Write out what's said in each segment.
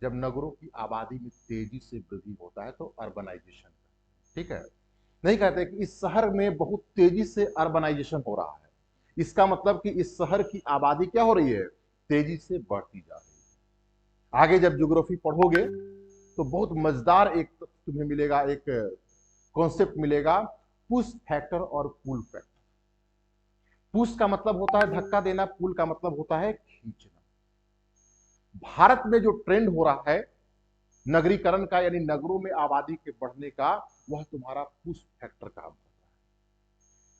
जब नगरों की आबादी में तेजी से वृद्धि होता है तो अर्बनाइजेशन, ठीक है। नहीं कहते कि इस शहर में बहुत तेजी से अर्बनाइजेशन हो रहा है, इसका मतलब कि इस शहर की आबादी क्या हो रही है, तेजी से बढ़ती जा रही है। आगे जब ज्योग्राफी पढ़ोगे तो बहुत मजेदार एक तुम्हें मिलेगा, एक कॉन्सेप्ट मिलेगा, पुश फैक्टर और पुल फैक्टर। पुश का मतलब होता है धक्का देना, पुल का मतलब होता है खींचना। भारत में जो ट्रेंड हो रहा है नगरीकरण का, यानी नगरों में आबादी के बढ़ने का, वह तुम्हारा पुश फैक्टर काम करता है।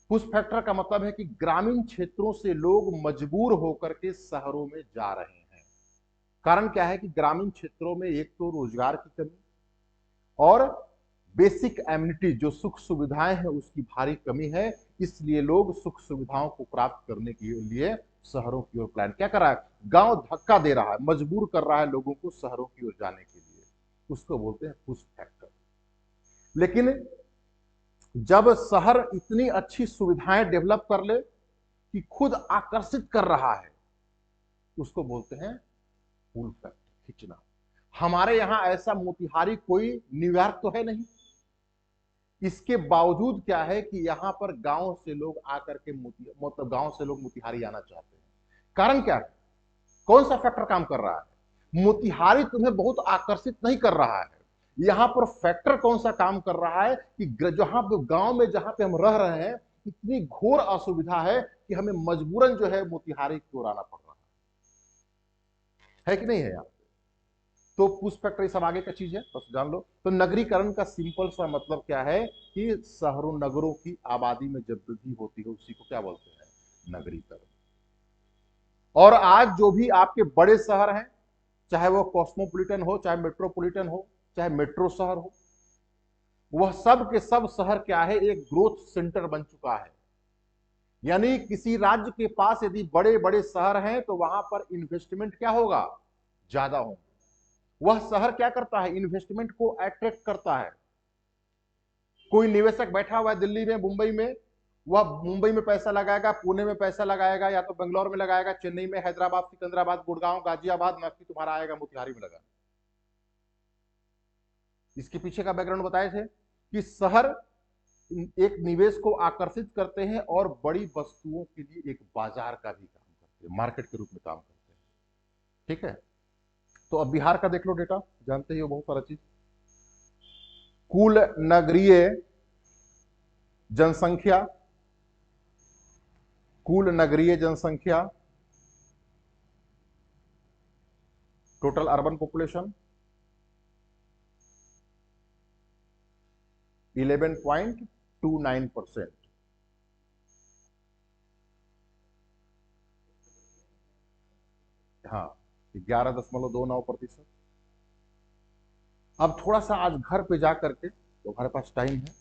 पुश फैक्टर का मतलब है कि ग्रामीण क्षेत्रों से लोग मजबूर होकर के शहरों में जा रहे हैं। कारण क्या है कि ग्रामीण क्षेत्रों में एक तो रोजगार की कमी और बेसिक एमिनिटी जो सुख सुविधाएं हैं उसकी भारी कमी है, इसलिए लोग सुख सुविधाओं को प्राप्त करने के लिए शहरों की ओर प्लान क्या कर रहा है, गांव धक्का दे रहा है, मजबूर कर रहा है लोगों को शहरों की ओर जाने के लिए, उसको बोलते हैं पुश फैक्टर। लेकिन जब शहर इतनी अच्छी सुविधाएं डेवलप कर ले कि खुद आकर्षित कर रहा है, उसको बोलते हैं पुल फैक्टर, खींचना। हमारे यहां ऐसा मोतिहारी कोई न्यूयॉर्क तो है नहीं, इसके बावजूद क्या है कि यहां पर गांव से लोग आकर के मतलब गांव से लोग मोतिहारी आना चाहते हैं। कारण क्या है, कौन सा फैक्टर काम कर रहा है, मोतिहारी तुम्हें बहुत आकर्षित नहीं कर रहा है, यहां पर फैक्टर कौन सा काम कर रहा है कि जहां पे गांव में जहां पे हम रह रहे हैं इतनी घोर असुविधा है कि हमें मजबूरन जो है मोतिहारी की ओर आना पड़ रहा है कि नहीं है यार। तो पुश फैक्टर सब आगे का चीज है, बस जान लो। तो नगरीकरण का सिंपल सा मतलब क्या है कि शहरों नगरों की आबादी में जब वृद्धि होती है उसी को क्या बोलते हैं, नगरीकरण। और आज जो भी आपके बड़े शहर हैं, चाहे वो कॉस्मोपॉलिटन हो, चाहे मेट्रोपॉलिटन हो, चाहे मेट्रो शहर हो, वह सब के सब शहर क्या है, एक ग्रोथ सेंटर बन चुका है। यानी किसी राज्य के पास यदि बड़े बड़े शहर हैं तो वहां पर इन्वेस्टमेंट क्या होगा, ज्यादा होगा। वह शहर क्या करता है, इन्वेस्टमेंट को अट्रैक्ट करता है। कोई निवेशक बैठा हुआ है दिल्ली में, मुंबई में, वह मुंबई में पैसा लगाएगा, पुणे में पैसा लगाएगा, या तो बेंगलोर में लगाएगा, चेन्नई में, हैदराबाद, सिकंदराबाद, गुड़गांव, गाजियाबाद, ना कि तुम्हारा आएगा मोतिहारी में लगा। इसके पीछे का बैकग्राउंड बताए थे कि शहर एक निवेश को आकर्षित करते हैं और बड़ी वस्तुओं के लिए एक बाजार का भी काम करते हैं, मार्केट के रूप में काम करते हैं, ठीक है। तो अब बिहार का देख लो डेटा, जानते ही हो बहुत सारा चीज। कुल नगरीय जनसंख्या, कुल नगरीय जनसंख्या, टोटल अर्बन पॉपुलेशन 11.29%। हाँ, 11.29%। अब थोड़ा सा आज घर पे जा करके, तो हमारे पास टाइम है,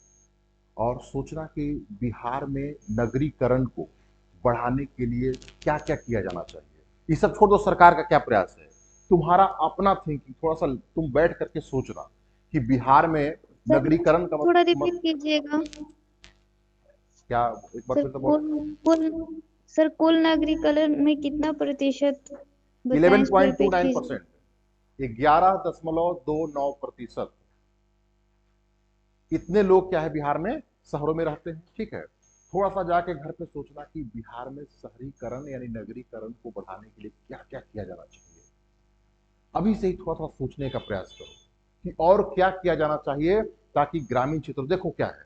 और सोचना कि बिहार में नगरीकरण को बढ़ाने के लिए क्या क्या किया जाना चाहिए। ये सब छोड़ दो, सरकार का क्या प्रयास है, तुम्हारा अपना थिंकिंग, थोड़ा सा तुम बैठ करके सोचना कि बिहार में सर नगरीकरण का थोड़ा रिपीट कीजिएगा। क्या, एक बार सर फिर से कुल बोलो। कुल सर कुल नागरिकरण में कितना प्रतिशत बताएं, इलेवन इसको पॉइंट टू रिपीट नाइन कीजिए। परसेंट 11.29%। इतने लोग क्या है बिहार में शहरों में रहते हैं, ठीक है। थोड़ा सा जाके घर पे सोचना कि बिहार में शहरीकरण यानी नगरीकरण को बढ़ाने के लिए क्या क्या किया जाना चाहिए। अभी से ही थोड़ा थोड़ा सोचने का प्रयास करो कि और क्या किया जाना चाहिए, ताकि ग्रामीण क्षेत्र, देखो क्या है,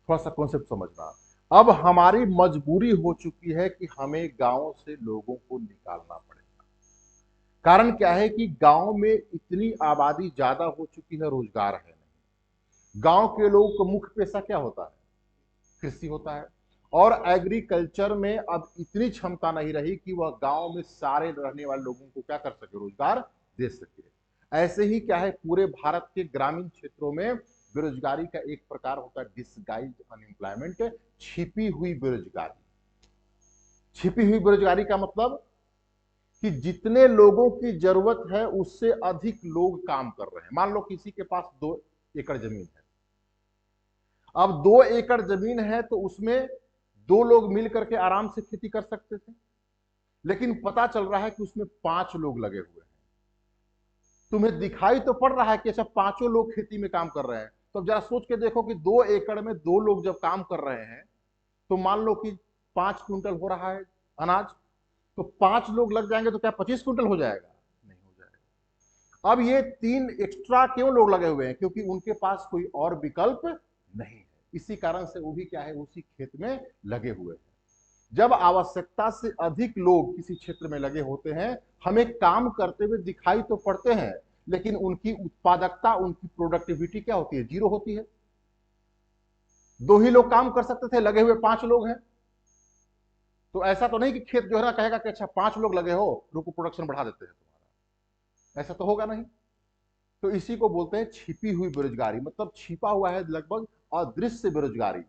थोड़ा सा कॉन्सेप्ट समझना। अब हमारी मजबूरी हो चुकी है कि हमें गांव से लोगों को निकालना पड़ेगा। कारण क्या है कि गांव में इतनी आबादी ज्यादा हो चुकी है, रोजगार है नहीं। गांव के लोगों का मुख्य पेशा क्या होता है, कृषि होता है। और एग्रीकल्चर में अब इतनी क्षमता नहीं रही कि वह गांव में सारे रहने वाले लोगों को क्या कर सके, रोजगार दे सके। ऐसे ही क्या है, पूरे भारत के ग्रामीण क्षेत्रों में बेरोजगारी का एक प्रकार होता है डिसगाइज अनएम्प्लॉयमेंट, छिपी हुई बेरोजगारी। छिपी हुई बेरोजगारी का मतलब कि जितने लोगों की जरूरत है उससे अधिक लोग काम कर रहे हैं। मान लो किसी के पास 2 एकड़ जमीन है, अब 2 एकड़ जमीन है तो उसमें 2 लोग मिल करके आराम से खेती कर सकते थे, लेकिन पता चल रहा है कि उसमें 5 लोग लगे हुए हैं। तुम्हें दिखाई तो पड़ रहा है कि अच्छा 5 लोग खेती में काम कर रहे हैं, तो अब जरा सोच के देखो कि 2 एकड़ में 2 लोग जब काम कर रहे हैं, तो मान लो कि 5 क्विंटल हो रहा है अनाज, तो 5 लोग लग जाएंगे तो क्या 25 क्विंटल हो जाएगा? नहीं हो जाएगा। अब ये 3 एक्स्ट्रा क्यों लोग लगे हुए हैं? क्योंकि उनके पास कोई और विकल्प नहीं है, इसी कारण से वो भी क्या है, उसी खेत में लगे हुए हैं। जब आवश्यकता से अधिक लोग किसी क्षेत्र में लगे होते हैं, हमें काम करते हुए दिखाई तो पड़ते हैं, लेकिन उनकी उत्पादकता, उनकी प्रोडक्टिविटी क्या होती है? 0 होती है। 2 ही लोग काम कर सकते थे, लगे हुए 5 लोग हैं, तो ऐसा तो नहीं कि खेत जो है ना कहेगा कि अच्छा 5 लोग लगे हो, रुको प्रोडक्शन बढ़ा देते हैं तुम्हारा, ऐसा तो होगा नहीं। तो इसी को बोलते हैं छिपी हुई बेरोजगारी, मतलब छिपा हुआ है, लगभग अदृश्य बेरोजगारी।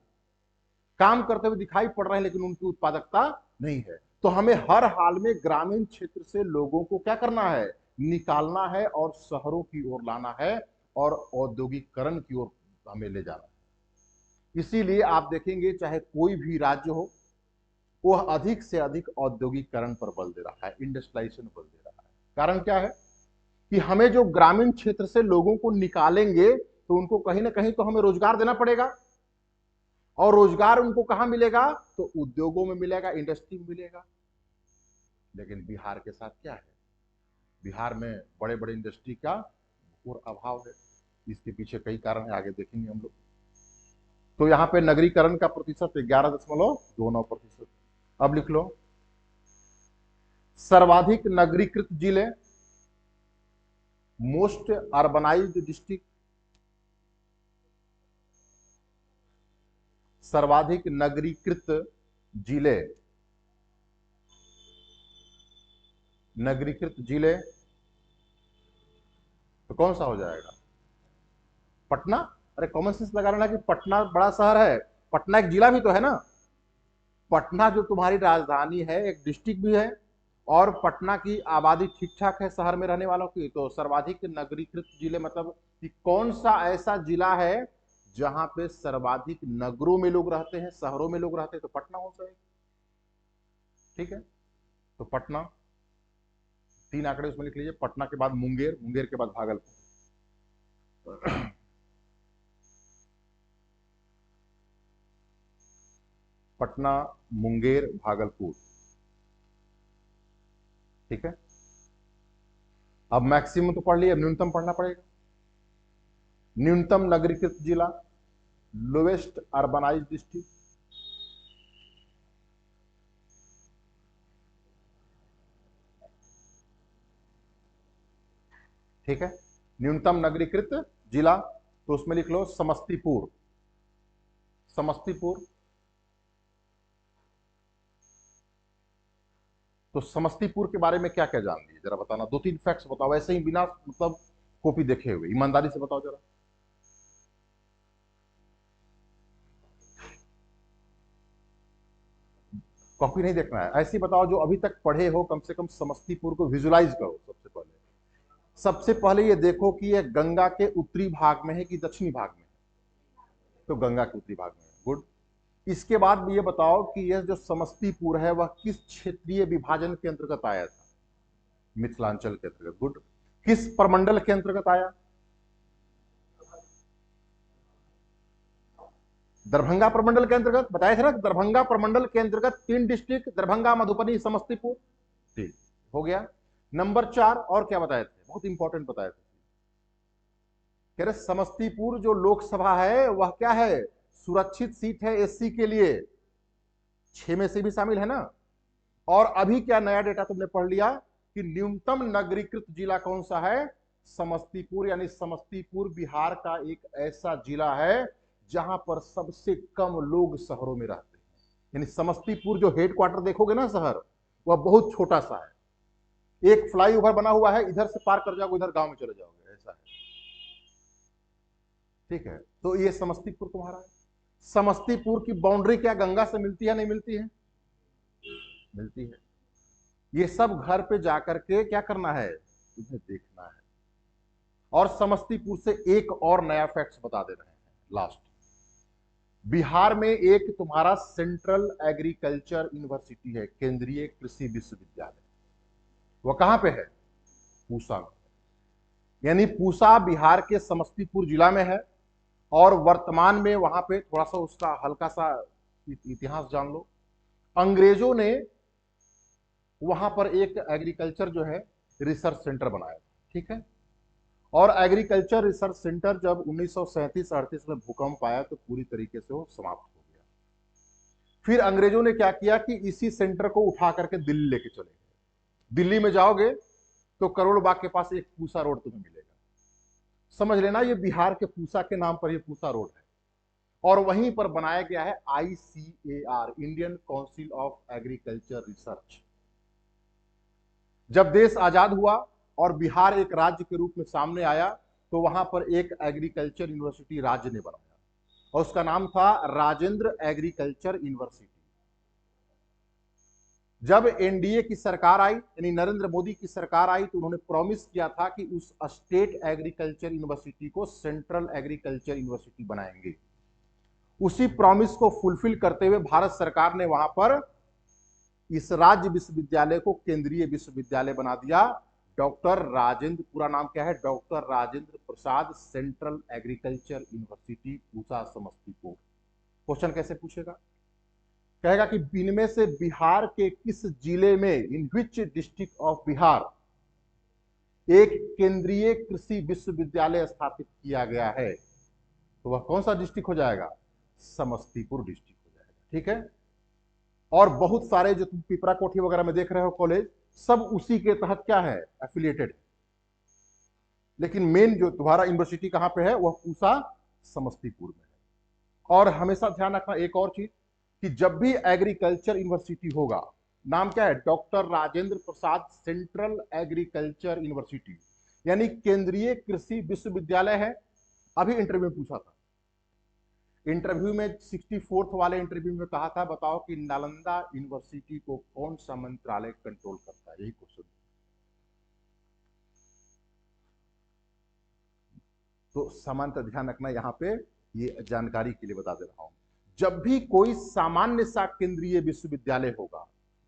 काम करते हुए दिखाई पड़ रहे हैं लेकिन उनकी उत्पादकता नहीं है। तो हमें हर हाल में ग्रामीण क्षेत्र से लोगों को क्या करना है? निकालना है और शहरों की ओर लाना है और औद्योगिकरण की ओर हमें ले जाना है। इसीलिए आप देखेंगे चाहे कोई भी राज्य हो, वह अधिक से अधिक औद्योगिकरण पर बल दे रहा है, इंडस्ट्रियलाइजेशन बल दे रहा है। कारण क्या है कि हमें जो ग्रामीण क्षेत्र से लोगों को निकालेंगे तो उनको कहीं ना कहीं तो हमें रोजगार देना पड़ेगा, और रोजगार उनको कहां मिलेगा? तो उद्योगों में मिलेगा, इंडस्ट्री में मिलेगा। लेकिन बिहार के साथ क्या है? बिहार में बड़े बड़े इंडस्ट्री का और अभाव है। इसके पीछे कई कारण है, आगे देखेंगे हम लोग। तो यहां पे नगरीकरण का प्रतिशत 11.29%। अब लिख लो सर्वाधिक नगरीकृत जिले, मोस्ट अर्बनाइज्ड डिस्ट्रिक्ट, सर्वाधिक नगरीकृत जिले, नगरीकृत जिले तो कौन सा हो जाएगा? पटना। अरे कॉमन सेंस लगा लेना कि पटना बड़ा शहर है, पटना एक जिला भी तो है ना। पटना जो तुम्हारी राजधानी है, एक डिस्ट्रिक्ट भी है, और पटना की आबादी ठीक ठाक है शहर में रहने वालों की। तो सर्वाधिक नगरीकृत जिले मतलब कि कौन सा ऐसा जिला है जहां पे सर्वाधिक नगरों में लोग रहते हैं, शहरों में लोग रहते हैं, तो पटना हो जाएगा। ठीक है, तो पटना 3 आंकड़े उसमें लिख लीजिए। पटना के बाद मुंगेर, मुंगेर के बाद भागलपुर। पटना, मुंगेर, भागलपुर। ठीक है, अब मैक्सिमम तो पढ़ लिया, अब न्यूनतम पढ़ना पड़ेगा। न्यूनतम नगरीकृत जिला, लोवेस्ट अर्बनाइज्ड डिस्ट्रिक्ट, ठीक है। न्यूनतम नगरीकृत जिला तो उसमें लिख लो समस्तीपुर, समस्तीपुर। तो समस्तीपुर के बारे में क्या क्या जान लिए जरा बताना, 2-3 फैक्ट्स बताओ, ऐसे ही बिना मतलब कॉपी देखे हुए, ईमानदारी से बताओ जरा। कॉपी नहीं देखना है, ऐसे ही बताओ जो अभी तक पढ़े हो, कम से कम समस्तीपुर को विजुलाइज करो। सबसे पहले ये देखो कि यह गंगा के उत्तरी भाग में है कि दक्षिणी भाग में है? तो गंगा के उत्तरी भाग में है, गुड। इसके बाद ये बताओ कि यह जो समस्तीपुर है वह किस क्षेत्रीय विभाजन के अंतर्गत आया था? मिथिलांचल के अंतर्गत, गुड। किस प्रमंडल के अंतर्गत आया? दरभंगा प्रमंडल के अंतर्गत, बताया था ना, दरभंगा प्रमंडल के अंतर्गत 3 डिस्ट्रिक्ट, दरभंगा, मधुबनी, समस्तीपुर। ठीक हो गया। नंबर 4 और क्या बताए थे? बहुत इंपॉर्टेंट बताए थे। कह रहे समस्तीपुर जो लोकसभा है वह क्या है? सुरक्षित सीट है एससी के लिए, 6 में से भी शामिल है ना। और अभी क्या नया डेटा तुमने पढ़ लिया कि न्यूनतम नगरीकृत जिला कौन सा है? समस्तीपुर। यानी समस्तीपुर बिहार का एक ऐसा जिला है जहां पर सबसे कम लोग शहरों में रहते हैं। यानी समस्तीपुर जो हेडक्वार्टर देखोगे ना शहर, वह बहुत छोटा सा है। एक फ्लाईओवर बना हुआ है, इधर से पार कर जाओगे, इधर गांव में चले जाओगे, ऐसा है। ठीक है, तो ये समस्तीपुर तुम्हारा है। समस्तीपुर की बाउंड्री क्या गंगा से मिलती है, नहीं मिलती है? मिलती है। ये सब घर पे जाकर के क्या करना है, तुम्हें देखना है। और समस्तीपुर से एक और नया फैक्ट्स बता दे रहे हैं लास्ट। बिहार में एक तुम्हारा सेंट्रल एग्रीकल्चर यूनिवर्सिटी है, केंद्रीय कृषि विश्वविद्यालय। वह कहां पे है? पूसा में। यानी पूसा बिहार के समस्तीपुर जिला में है, और वर्तमान में वहां पे थोड़ा सा उसका हल्का सा इतिहास जान लो। अंग्रेजों ने वहां पर एक एग्रीकल्चर जो है रिसर्च सेंटर बनाया, ठीक है। और एग्रीकल्चर रिसर्च सेंटर जब 1937-38 में भूकंप आया तो पूरी तरीके से वो समाप्त हो गया। फिर अंग्रेजों ने क्या किया कि इसी सेंटर को उठा करके दिल्ली लेके चले गए। दिल्ली में जाओगे तो करोल बाग के पास एक पूसा रोड तुम्हें मिलेगा, समझ लेना ये बिहार के पूसा के नाम पर ये पूसा रोड है। और वहीं पर बनाया गया है ICAR, Indian council of agriculture research. जब देश आजाद हुआ और बिहार एक राज्य के रूप में सामने आया तो वहां पर एक एग्रीकल्चर यूनिवर्सिटी राज्य ने बनाया, और उसका नाम था राजेंद्र एग्रीकल्चर यूनिवर्सिटी। जब एनडीए की सरकार आई, यानी नरेंद्र मोदी की सरकार आई, तो उन्होंने प्रॉमिस किया था कि उस स्टेट एग्रीकल्चर यूनिवर्सिटी को सेंट्रल एग्रीकल्चर यूनिवर्सिटी बनाएंगे। उसी प्रॉमिस को फुलफिल करते हुए भारत सरकार ने वहां पर इस राज्य विश्वविद्यालय को केंद्रीय विश्वविद्यालय बना दिया। डॉक्टर राजेंद्र, पूरा नाम क्या है, doctor Rajendra Prasad central agriculture university Pusa Samastipur. Question कैसे पूछेगा, कहेगा कि इनमें से बिहार के किस जिले में, इन विच डिस्ट्रिक्ट ऑफ बिहार, एक केंद्रीय कृषि विश्वविद्यालय स्थापित किया गया है। तो वह कौन सा डिस्ट्रिक्ट हो जाएगा, समस्तीपुर डिस्ट्रिक्ट हो जाएगा, ठीक है। और बहुत सारे जो तुम पिपरा कोठी वगैरह में देख रहे हो कॉलेज, सब उसी के तहत क्या है, एफिलिएटेड। लेकिन मेन जो तुम्हारा यूनिवर्सिटी कहां पे है, वह पूसा समस्तीपुर में है। और हमेशा ध्यान रखना एक और चीज, कि जब भी एग्रीकल्चर यूनिवर्सिटी होगा, नाम क्या है, doctor Rajendra Prasad central agriculture university, यानी केंद्रीय कृषि विश्वविद्यालय है। अभी इंटरव्यू में पूछा था, इंटरव्यू में 64th वाले इंटरव्यू में कहा था, बताओ कि नालंदा यूनिवर्सिटी को कौन सा मंत्रालय कंट्रोल करता है, यही क्वेश्चन। तो सामान्यतः ध्यान रखना, यहां पे ये जानकारी के लिए बता दे रहा हूं। जब भी कोई सामान्य सा केंद्रीय विश्वविद्यालय होगा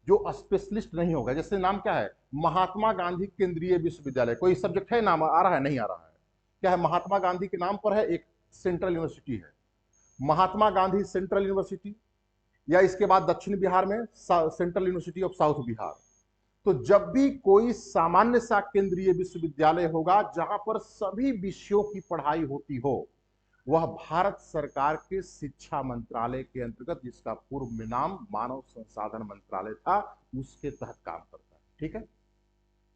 जो स्पेशलिस्ट नहीं होगा, जैसे नाम क्या है, महात्मा गांधी केंद्रीय विश्वविद्यालय, कोई सब्जेक्ट है, नाम आ रहा है, नहीं आ रहा है, क्या है, महात्मा गांधी के नाम पर है, एक सेंट्रल यूनिवर्सिटी है महात्मा गांधी सेंट्रल यूनिवर्सिटी, या इसके बाद दक्षिण बिहार में central university of south Bihar. तो जब भी कोई सामान्य सा केंद्रीय विश्वविद्यालय होगा जहां पर सभी विषयों की पढ़ाई होती हो, वह भारत सरकार के शिक्षा मंत्रालय के अंतर्गत, जिसका पूर्व में नाम मानव संसाधन मंत्रालय था, उसके तहत काम करता है, ठीक है।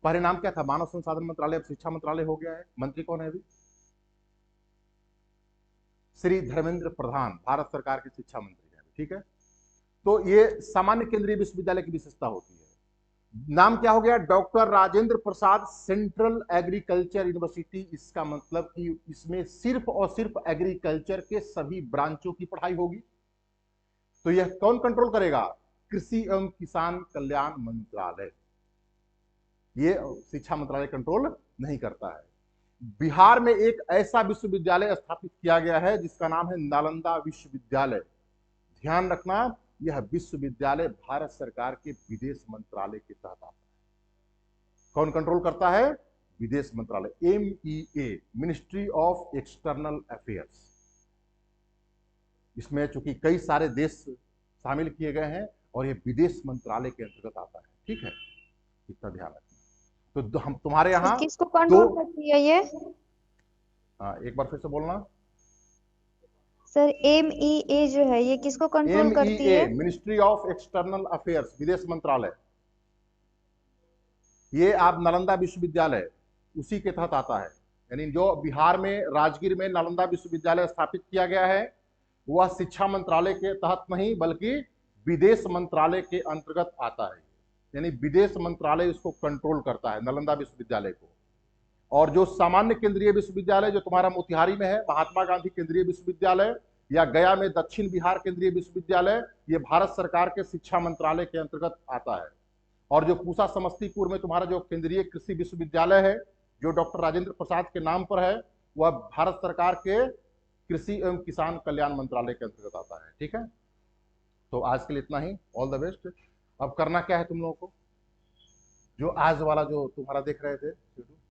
पहले नाम क्या था, मानव संसाधन मंत्रालय, अब शिक्षा मंत्रालय हो गया है। मंत्री कौन है अभी, श्री धर्मेंद्र प्रधान, भारत सरकार के शिक्षा मंत्री है, ठीक है। तो ये सामान्य केंद्रीय विश्वविद्यालय की विशेषता होती है। नाम क्या हो गया, doctor Rajendra Prasad central agriculture university. इसका मतलब कि इसमें सिर्फ और सिर्फ एग्रीकल्चर के सभी ब्रांचों की पढ़ाई होगी। तो यह कौन कंट्रोल करेगा, कृषि एवं किसान कल्याण मंत्रालय, ये शिक्षा मंत्रालय कंट्रोल नहीं करता है। बिहार में एक ऐसा विश्वविद्यालय स्थापित किया गया है जिसका नाम है नालंदा विश्वविद्यालय। ध्यान रखना, यह विश्वविद्यालय भारत सरकार के विदेश मंत्रालय के तहत आता है। कौन कंट्रोल करता है, विदेश मंत्रालय, MEA, ministry of external affairs. इसमें चूंकि कई सारे देश शामिल किए गए हैं और यह विदेश मंत्रालय के अंतर्गत आता है, ठीक है, इतना ध्यान रखना। तो हम तुम्हारे यहाँ किसको कंट्रोल करती है ये, एक बार फिर से बोलना। सर MEA जो है ये किसको कंट्रोल करती है, मिनिस्ट्री ऑफ एक्सटर्नल अफेयर्स, विदेश मंत्रालय। ये आप नालंदा विश्वविद्यालय उसी के तहत आता है। यानी जो बिहार में राजगीर में नालंदा विश्वविद्यालय स्थापित किया गया है, वह शिक्षा मंत्रालय के तहत नहीं बल्कि विदेश मंत्रालय के अंतर्गत आता है। यानी विदेश मंत्रालय इसको कंट्रोल करता है, नालंदा विश्वविद्यालय को। और जो सामान्य केंद्रीय विश्वविद्यालय जो तुम्हारा मोतिहारी में है, महात्मा गांधी केंद्रीय विश्वविद्यालय, या गया में दक्षिण बिहार केंद्रीय विश्वविद्यालय, ये भारत सरकार के शिक्षा मंत्रालय के अंतर्गत आता है। और जो पूसा समस्तीपुर में तुम्हारा जो केंद्रीय कृषि विश्वविद्यालय है, जो डॉक्टर राजेंद्र प्रसाद के नाम पर है, वह भारत सरकार के कृषि एवं किसान कल्याण मंत्रालय के अंतर्गत आता है, ठीक है। तो आज के लिए इतना ही, ऑल द बेस्ट। अब करना क्या है तुम लोगों को, जो आज वाला जो तुम्हारा देख रहे थे